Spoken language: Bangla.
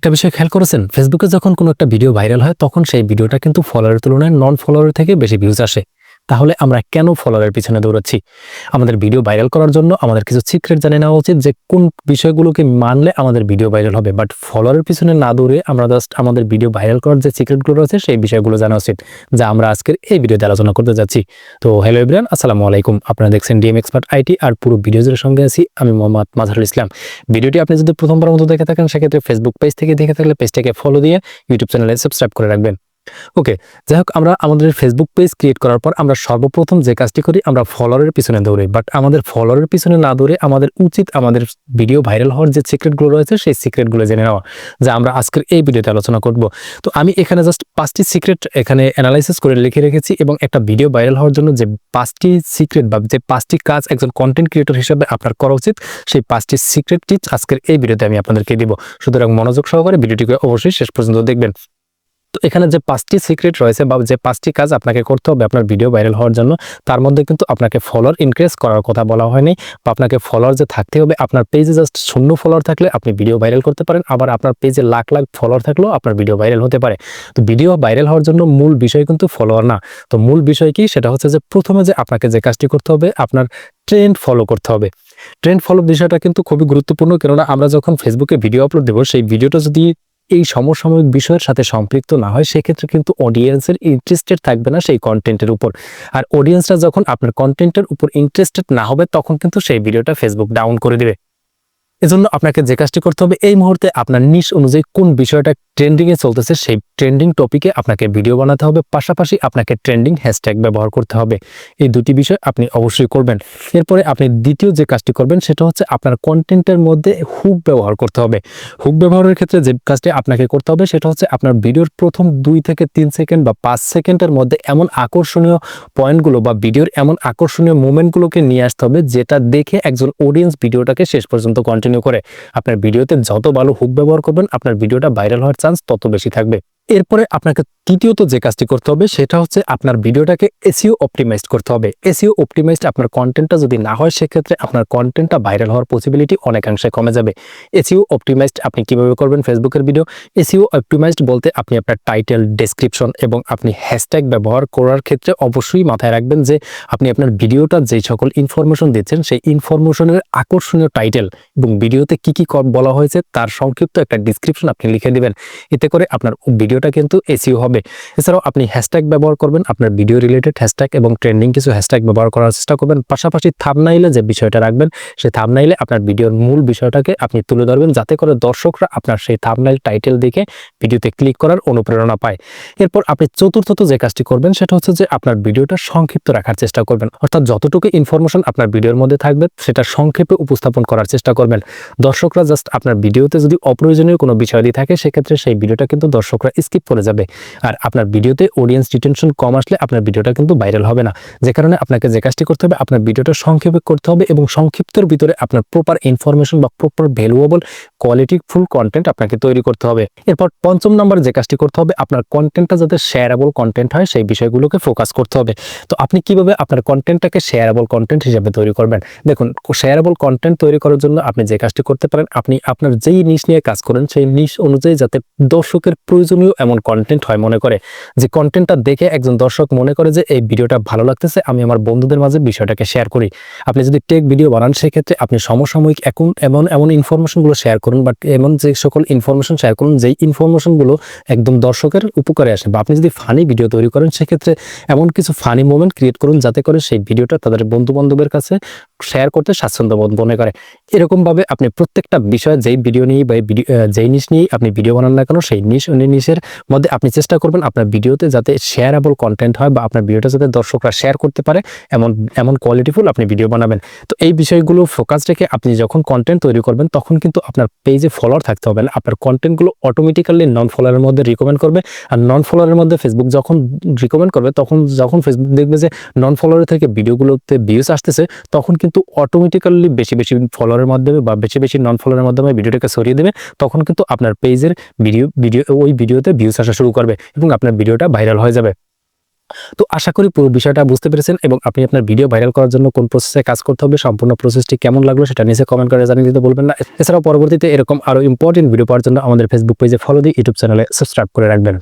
একটা বিষয় খেয়াল করেছেন, ফেসবুকে যখন কোনো একটা ভিডিও ভাইরাল হয় তখন সেই ভিডিওটা কিন্তু ফলোয়ারের তুলনায় নন ফলোয়ারের থেকে বেশি ভিউজ আসে। তাহলে আমরা কেন ফলোয়ারের পিছনে দৌড়াচ্ছি? আমাদের ভিডিও ভাইরাল করার জন্য আমাদের কিছু সিক্রেট জেনে নেওয়া উচিত যে কোন বিষয়গুলোকে মানলে আমাদের ভিডিও ভাইরাল হবে। বাট ফলোয়ারের পিছনে না দৌড়ে আমরা জাস্ট আমাদের ভিডিও ভাইরাল করার যে সিক্রেটগুলো রয়েছে সেই বিষয়গুলো জানা উচিত, যা আমরা আজকের এই ভিডিওতে আলোচনা করতে যাচ্ছি। তো হ্যালো এভরিওয়ান, আসসালামু আলাইকুম। আপনারা দেখছেন ডিএম এক্সপার্ট আইটি, আর পুরো ভিডিওর সঙ্গে আছি আমি মোহাম্মদ মাজহারুল ইসলাম। ভিডিওটি আপনি যদি প্রথমবার মতো দেখে থাকেন সেক্ষেত্রে ফেসবুক পেজ থেকে দেখে থাকলে পেজটাকে ফলো দিয়ে ইউটিউব চ্যানেলে সাবস্ক্রাইব করে রাখবেন। ওকে, যাই হোক, আমরা আমাদের ফেসবুক পেজ ক্রিয়েট করার পর আমরা সর্বপ্রথম যে কাজটি করি, আমরা ফলোয়ারের পিছনে দৌড়াই। বাট আমাদের ফলোয়ারের পিছনে না দৌড়ে আমাদের উচিত আমাদের ভিডিও ভাইরাল হওয়ার যে সিক্রেটগুলো রয়েছে সেই সিক্রেটগুলো জেনে নেওয়া, যা আমরা আজকের এই ভিডিওতে আলোচনা করব। তো আমি এখানে জাস্ট 5টি সিক্রেট এখানে অ্যানালাইসিস করে লিখে রেখেছি, এবং একটা ভিডিও ভাইরাল হওয়ার জন্য যে 5টি সিক্রেট বা যে 5টি কাজ একজন কন্টেন্ট ক্রিয়েটর হিসেবে আপনার করা উচিত, সেই 5টি সিক্রেট টিপস আজকের এই ভিডিওতে আমি আপনাদেরকে দিব। সুতরাং মনোযোগ সহকারে ভিডিওটিকে অবশ্যই শেষ পর্যন্ত দেখবেন। তো এখানে যে 5টি সিক্রেট রয়েছে বা যে 5টি কাজ আপনাকে করতে হবে আপনার ভিডিও ভাইরাল হওয়ার জন্য, তার মধ্যে কিন্তু আপনাকে ফলোয়ার ইনক্রিজ করার কথা বলা হয়নি, বা আপনাকে ফলোয়ার যে থাকতে হবে। আপনার পেজে জাস্ট 0 ফলোয়ার থাকলে আপনি ভিডিও ভাইরাল করতে পারেন, আবার আপনার পেজে লাখ লাখ ফলোয়ার থাকলেও আপনার ভিডিও ভাইরাল হতে পারে। তো ভিডিও ভাইরাল হওয়ার জন্য মূল বিষয় কিন্তু ফলোয়ার না। তো মূল বিষয় কি, সেটা হচ্ছে যে প্রথমে যে আপনাকে যে কাজটি করতে হবে, আপনার ট্রেন্ড ফলো করতে হবে। ট্রেন্ড ফলো বিষয়টা কিন্তু খুবই গুরুত্বপূর্ণ, কেননা আমরা যখন ফেসবুকে ভিডিও আপলোড দেবো, সেই ভিডিওটা যদি এই সমসাময়িক বিষয়ের সাথে সম্পৃক্ত না হয়, সেক্ষেত্রে কিন্তু অডিয়েন্সের ইন্টারেস্টেড থাকবে না সেই কন্টেন্টের উপর। আর অডিয়েন্সরা যখন আপনার কন্টেন্টের উপর ইন্টারেস্টেড না হবে, তখন কিন্তু সেই ভিডিওটা ফেসবুক ডাউন করে দিবে। এজন্য আপনাকে যে কাজটি করতে হবে, এই মুহূর্তে আপনার নিশ অনুযায়ী কোন বিষয়টা ট্রেন্ডিং এ চলতেছে সেই ট্রেন্ডিং টপিকে আপনাকে ভিডিও বানাতে হবে। পাশাপাশি আপনাকে ট্রেন্ডিং হ্যাশট্যাগ ব্যবহার করতে হবে। এই দুটি বিষয় আপনি অবশ্যই করবেন। এরপরে আপনি দ্বিতীয় যে কাজটি করবেন, সেটা হচ্ছে আপনার কন্টেন্টের মধ্যে হুক ব্যবহার করতে হবে। হুক ব্যবহারের ক্ষেত্রে যে কাজটি আপনাকে করতে হবে, সেটা হচ্ছে আপনার ভিডিওর প্রথম 2 থেকে 3 সেকেন্ড বা 5 সেকেন্ডের মধ্যে এমন আকর্ষণীয় পয়েন্টগুলো বা ভিডিওর এমন আকর্ষণীয় মোমেন্টগুলোকে নিয়ে আসতে হবে, যেটা দেখে একজন অডিয়েন্স ভিডিওটাকে শেষ পর্যন্ত কন্টিনিউ করে। আপনার ভিডিওতে যত ভালো হুক ব্যবহার করবেন, আপনার ভিডিওটা ভাইরাল হওয়ার চান্স তত বেশি থাকবে। এরপরে আপনাকে তৃতীয়ত যে কাজটি করতে হবে, সেটা হচ্ছে আপনার ভিডিওটাকে এসইও অপটিমাইজড করতে হবে। এসইও অপটিমাইজড আপনার কন্টেন্টটা যদি না হয়, সেক্ষেত্রে আপনার কন্টেন্টটা ভাইরাল হওয়ার পসিবিলিটি অনেকাংশে কমে যাবে। এসইও অপটিমাইজড আপনি কিভাবে করবেন ফেসবুকের ভিডিও? এসইও অপটিমাইজড বলতে আপনি আপনার টাইটেল, ডেসক্রিপশন এবং আপনি হ্যাশট্যাগ ব্যবহার করার ক্ষেত্রে অবশ্যই মাথায় রাখবেন যে আপনি আপনার ভিডিওটা যে সকল ইনফরমেশন দিচ্ছেন, সেই ইনফরমেশনের আকর্ষণীয় টাইটেল এবং ভিডিওতে কি কি বলা হয়েছে তার সংক্ষিপ্ত একটা ডিসক্রিপশন আপনি লিখে দিবেন। এতে করে আপনার ভিডিওটা কিন্তু এসইও হবে। এছাড়াও আপনি হ্যাশট্যাগ ব্যবহার করবেন, আপনার ভিডিও রিলেটেড হ্যাশট্যাগ এবং ট্রেন্ডিং কিছু হ্যাশট্যাগ ব্যবহার করার চেষ্টা করবেন। পাশাপাশি থাম্বনেইলে যে বিষয়টা রাখবেন, সেই থাম্বনেইলে আপনার ভিডিওর মূল বিষয়টাকে আপনি তুলে ধরবেন, যাতে করে দর্শকরা আপনার সেই থাম্বনেইল টাইটেল দেখে ভিডিওতে ক্লিক করার অনুপ্রেরণা পায়। এরপর আপনি চতুর্থত যে কাজটি করবেন, সেটা হচ্ছে যে আপনার ভিডিওটা সংক্ষিপ্ত রাখার চেষ্টা করবেন। অর্থাৎ যতটুকু ইনফরমেশন আপনার ভিডিওর মধ্যে থাকবে, সেটা সংক্ষেপে উপস্থাপন করার চেষ্টা করবেন। দর্শকরা জাস্ট আপনার ভিডিওতে যদি অপ্রয়োজনীয় কোনো বিষয় দিয়ে থাকে, সেক্ষেত্রে সেই ভিডিওটা কিন্তু দর্শকরা স্কিপ করে যাবে। আর আপনার ভিডিওতে অডিয়েন্স রিটেনশন কম আসলে আপনার ভিডিওটা কিন্তু ভাইরাল হবে না। যে কারণে আপনাকে যে কাজটি করতে হবে, আপনার ভিডিওটা সংক্ষেপে করতে হবে এবং সংক্ষিপ্তের ভিতরে আপনার প্রপার ইনফরমেশন বা প্রপার ভ্যালুয়েবল কোয়ালিটিফুল কন্টেন্ট আপনাকে তৈরি করতে হবে। এরপর 5ম নাম্বার যে কাজটি করতে হবে, আপনার কন্টেন্টটা যাতে শেয়ারেবল কন্টেন্ট হয় সেই বিষয়গুলোকে ফোকাস করতে হবে। তো আপনি কিভাবে আপনার কন্টেন্টটাকে শেয়ারেবল কন্টেন্ট হিসেবে তৈরি করবেন? দেখুন, শেয়ারেবল কন্টেন্ট তৈরি করার জন্য আপনি যে কাজটি করতে পারেন, আপনি আপনার যেই নিশ নিয়ে কাজ করেন সেই নিশ অনুযায়ী যাতে দর্শকের প্রয়োজনীয় এমন কন্টেন্ট হয়, মনে করে যে কন্টেন্টটা দেখে একজন দর্শক মনে করে যে এই ভিডিওটা ভালো লাগতেছে, আমি আমার বন্ধুদের মাঝে বিষয়টাকে শেয়ার করি। আপনি যদি টেক ভিডিও বানান, সেক্ষেত্রে আপনি সমসাময়িক এমন ইনফরমেশনগুলো শেয়ার করুন, বাট এমন যে সকল ইনফরমেশন শেয়ার করুন যেই ইনফরমেশনগুলো একদম দর্শকের উপকারে আসে। বা আপনি যদি ফানি ভিডিও তৈরি করেন, সেক্ষেত্রে এমন কিছু ফানি মোমেন্ট ক্রিয়েট করুন, যাতে করে সেই ভিডিওটা তাদের বন্ধু বান্ধবের কাছে শেয়ার করতে স্বাচ্ছন্দ্য বোধ মনে করে। এরকমভাবে আপনি প্রত্যেকটা বিষয়ে যেই ভিডিও নিয়ে বা যেই নিশ নিয়ে আপনি ভিডিও বানান না কেন, সেই নিশের মধ্যে আপনি চেষ্টা করবেন আপনার ভিডিওতে যাতে শেয়ারেবল কন্টেন্ট হয়, বা আপনার ভিডিওটা যাতে দর্শকরা শেয়ার করতে পারে এমন কোয়ালিটিফুল আপনি ভিডিও বানাবেন। তো এই বিষয়গুলো ফোকাস রেখে আপনি যখন কন্টেন্ট তৈরি করবেন, তখন কিন্তু আপনার পেজে ফলোয়ার থাকতে হবে না। আপনার কন্টেন্টগুলো অটোমেটিক্যালি নন ফলোয়ারের মধ্যে রিকমেন্ড করবে। আর নন ফলোয়ারের মধ্যে ফেসবুক যখন রিকমেন্ড করবে, যখন ফেসবুক দেখবে যে নন ফলোয়ারের থেকে ভিডিওগুলোতে ভিউজ আসতেছে, তখন কিন্তু অটোমেটিক্যালি বেশি বেশি ফলোয়ারের মাধ্যমে বা বেশি বেশি নন ফলোয়ারের মাধ্যমে ভিডিওটাকে ছড়িয়ে দেবে। তখন কিন্তু আপনার পেজের ওই ভিডিওতে ভিউজ আসা শুরু করবে এবং আপনার ভিডিওটা ভাইরাল হয়ে যাবে। তো আশা করি পুরো বিষয়টা বুঝতে পেরেছেন এবং আপনি আপনার ভিডিও ভাইরাল করার জন্য কোন প্রসেসে কাজ করতে হবে, সম্পূর্ণ প্রসেসটি কেমন লাগলো সেটা নিচে কমেন্ট করে জানিয়ে দিতে বলবেন না। এছাড়াও পরবর্তীতে এরকম আরো ইম্পর্টেন্ট ভিডিও পাওয়ার জন্য আমাদের ফেসবুক পেজে ফলো দিয়ে ইউটিউব চ্যানেলে সাবস্ক্রাইব করে রাখবেন।